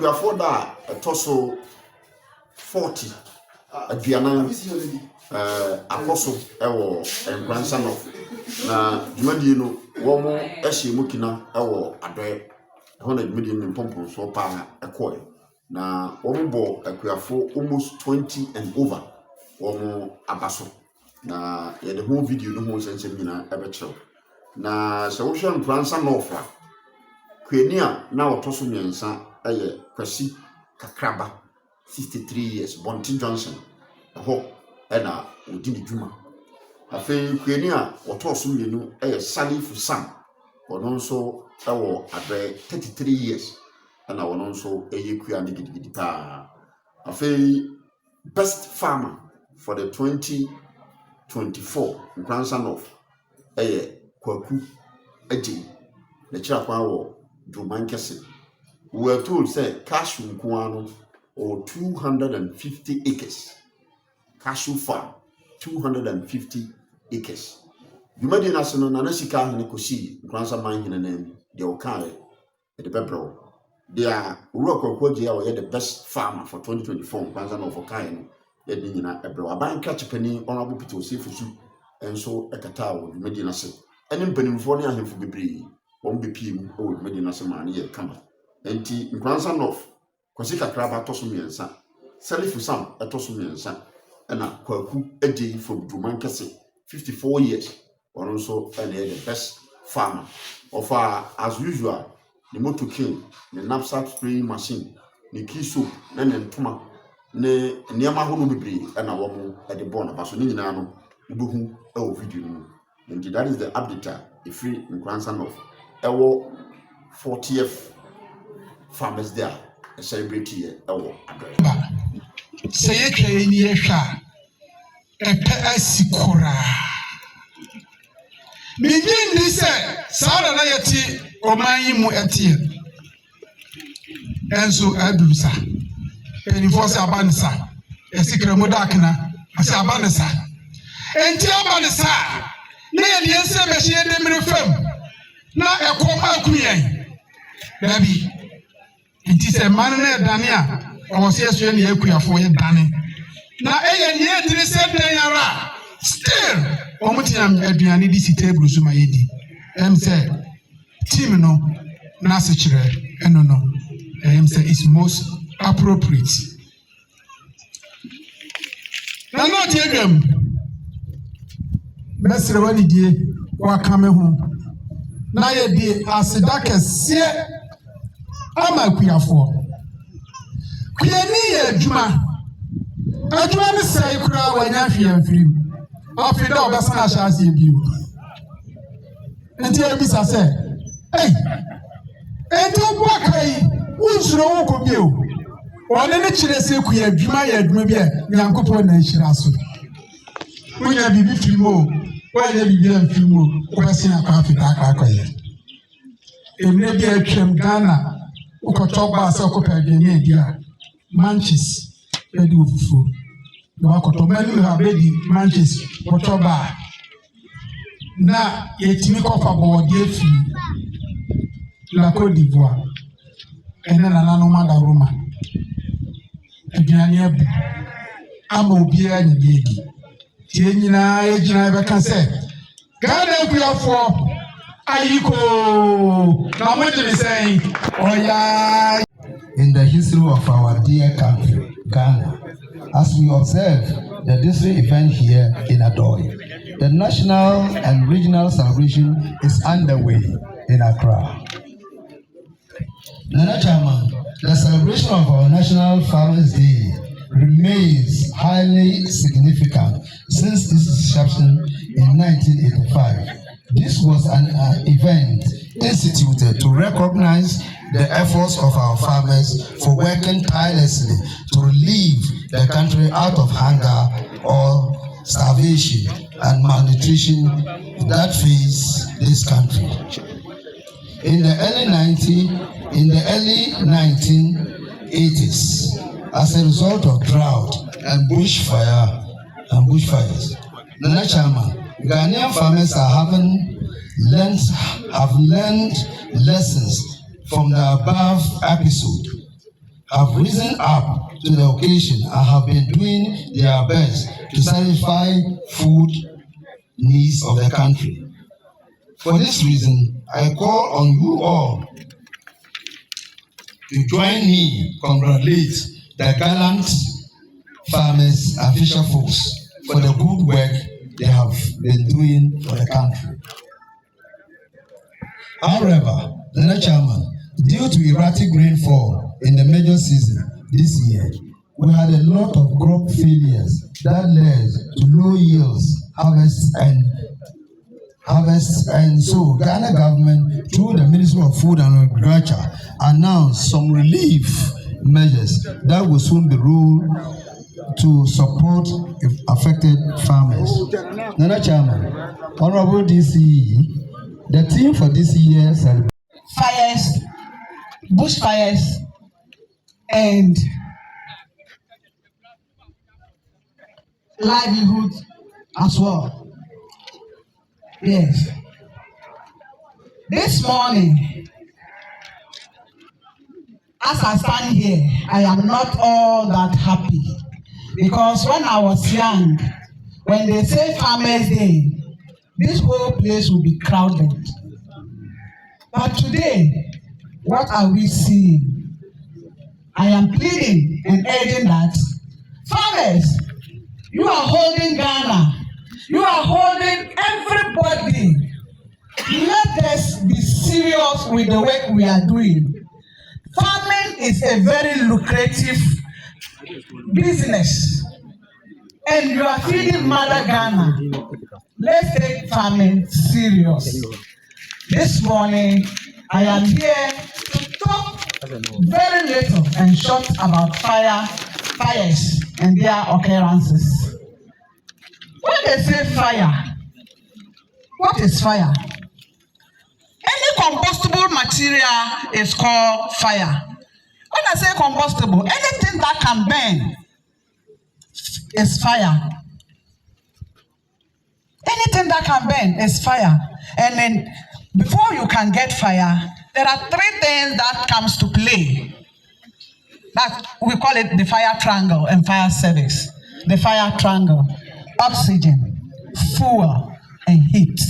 We afford that a torso 40 at Vietnam Apostle Nkoranza North. Na jumadi no wo mo ehye mukina ewo adoe 100 million in pompon so pa ekoe na wo mo bo akuafo almost 20 and over wo mo abaso na ye the whole video no ho sense nyina ebechew na se wo hwe Nkoranza North a kwani a na otoso miensa eye kwasi kakraba 63 years Bontin Johnson ho na odi ni djuma afei kwani a otoso mienu eye Salifu Sam wono nso ewo abe 33 years na wono nso eye kua ne gidigidi pa afei best farmer for the 2024 Nkoranza North eye kwaku aji na kira kwa wo Dumankese. We were told say cashew nkuano or 250 acres. Cashew farm 250 acres. You made national nanasika hene kosi Nkoranza man hene name de okae the pepro. They are Urokwaji are the best farmer for 2024 Nkoranza North okae no. Ye nyina ebro aban catch penny honorable Peter Osefusu enso ekatawo you made nase. Eni mpanimfo ne ahemfo bebre won bepiem o you made nase man ye kama. Enti Nkoranza North kwasi kakraba toso miensa. Salifu Sam etoso miensa. Ena kwaku eje from Dumankese 54 years. One also the best farmer. Of as usual, the motor king, the knapsack spraying machine, the key soup, then tuma, ne niama hono bibri, and a woman at the born of Basoninano, Ubuhu, video. And that is the update, the free Nkoranza North. Our 40th farmers there, a celebrity, our say a Kayasha, a Sikora. Begin this Sara Layati or Mayimu Etia. And so Abusa. And enforce Abansa. A secret Modakana, as Abanasa. And Tiabanasa. Nay, the answer she had them refirm. Not a coma queen. Baby. It is a man Dania. I was yesterday Equia for your Danny. Now, yet they said they are still. Omutinam aduane di table so mayedi em say team no na se kire eno no em say is most appropriate na not yegam mesre wani die wa kame ho na ye di aseda kese amakuafo kuyani ye adwuma ne sai kura wanya hwe amfirim after that, that's not a chance you. And tell me, I said, hey, and don't walk away. Who's wrong with you? Or then it's a secret, you might have maybe a young couple nation. When you be few more, why they be a few more, question a coffee back. It may be a trim Ghana, who could talk about the media, Manchis, they do food. No akotomani ha bedi Manchester Potoba na yetimi kofa body fi la Côte d'Ivoire ena na nanu manda Roma aduane abu ama obi anya biegi tie nyina ejina be kan se Ghana kuafo ayiko na mo dey say oya. In the history of our dear country Ghana, as we observe the district event here in Adoy, the national and regional celebration is underway in Accra. Nana Chairman, the celebration of our National Farmers Day remains highly significant since its inception in 1985. This was an event instituted to recognize the efforts of our farmers for working tirelessly to relieve the country out of hunger or starvation and malnutrition that face this country. In the early 1980s, as a result of drought and bushfires, Nana Chairman, Ghanaian farmers have learned lessons from the above episode have risen up to the occasion and have been doing their best to satisfy food needs of the country. For this reason, I call on you all to join me congratulate the gallant farmers and fisher folks for the good work they have been doing for the country. However, Mr. Chairman, due to erratic rainfall in the major season this year, we had a lot of crop failures that led to low yields, harvests, and so Ghana government, through the Ministry of Food and Agriculture, announced some relief measures that will soon be rolled to support affected farmers. Mr. Chairman, Honorable DCE, the theme for this year's fires, bushfires, and livelihood as well. Yes. This morning, as I stand here, I am not all that happy because when I was young, when they say Farmers Day, this whole place will be crowded. But today, what are we seeing? I am pleading and urging that farmers, you are holding Ghana. You are holding everybody. Let us be serious with the work we are doing. Farming is a very lucrative business. And you are feeding Mother Ghana. Let's take farming serious. This morning, I am here to talk very little and short about fires and their occurrences. When they say fire, what is fire? Any combustible material is called fire. When I say combustible, anything that can burn is fire. Anything that can burn is fire. And then before you can get fire, there are three things that comes to play. That we call it the fire triangle in fire service. The fire triangle: oxygen, fuel, and heat.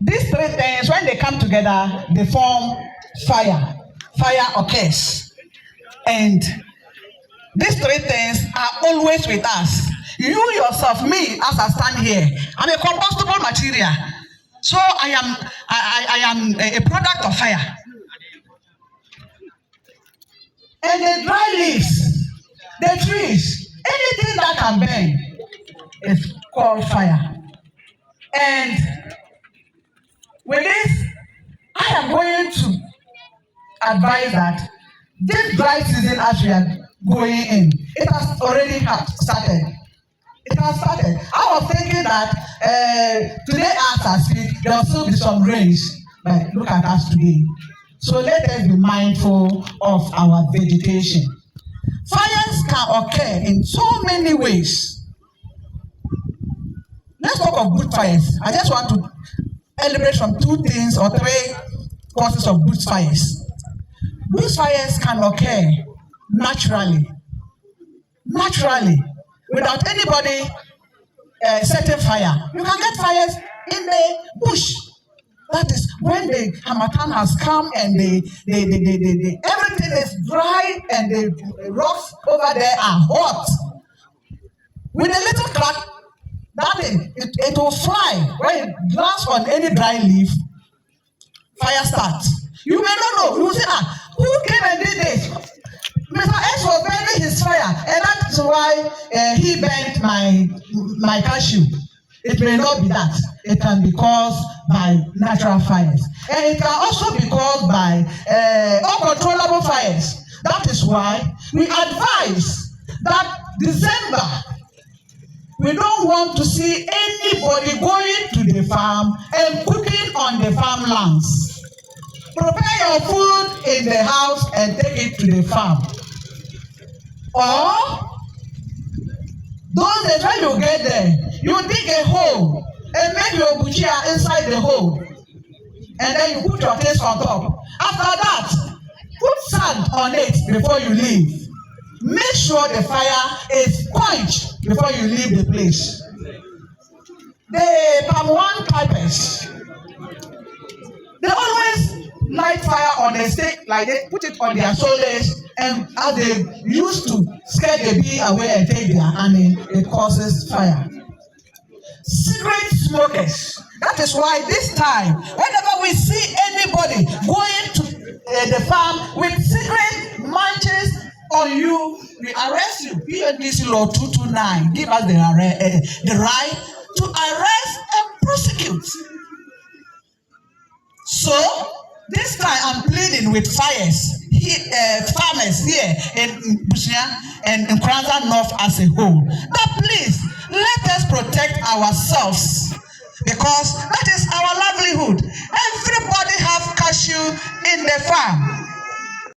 These three things, when they come together, they form fire. Fire occurs. And these three things are always with us. You yourself, me, as I stand here, I'm a combustible material. So I am a product of fire. And the dry leaves, the trees, anything that can burn is called fire. And with this, I am going to advise that this dry season as we are going in, it has already started. It has started. I was thinking that today as I speak, there will still be some rains, but look at us today. So let us be mindful of our vegetation. Fires can occur in so many ways. Let's talk of bush fires. I just want to elaborate from two things or three causes of bush fires. Bush fires can occur naturally, without anybody setting fire. You can get fires in the bush. That is when the Harmattan has come and everything is dry and the rocks over there are hot. With a little crack, that thing, it will fly. When it lands on any dry leaf, fire starts. You may not know. You will say, who came and did this? Mr. X was burning his fire, and that's why he burnt my cashew. It may not be that. It can be caused by natural fires. And it can also be caused by uncontrollable fires. That is why we advise that December, we don't want to see anybody going to the farm and cooking on the farmlands. Prepare your food in the house and take it to the farm. Or, those days when you get there, you dig a hole and make your buchia inside the hole. And then you put your taste on top. After that, Put sand on it before you leave. Make sure the fire is quenched before you leave the place. The palm one pipers, they always light fire on a stake, like they put it on their shoulders, and as they used to scare the bee away and take their honey, it causes fire. Cigarette smokers. That is why this time, whenever we see anybody going to the farm with cigarette matches on you, we arrest you. PNDC law 229 give us the right to arrest and prosecute. So this time I'm pleading with farmers here in Bushia and in Nkoranza North as a whole. But please let us protect ourselves, because that is our livelihood. Everybody have cashew in the farm.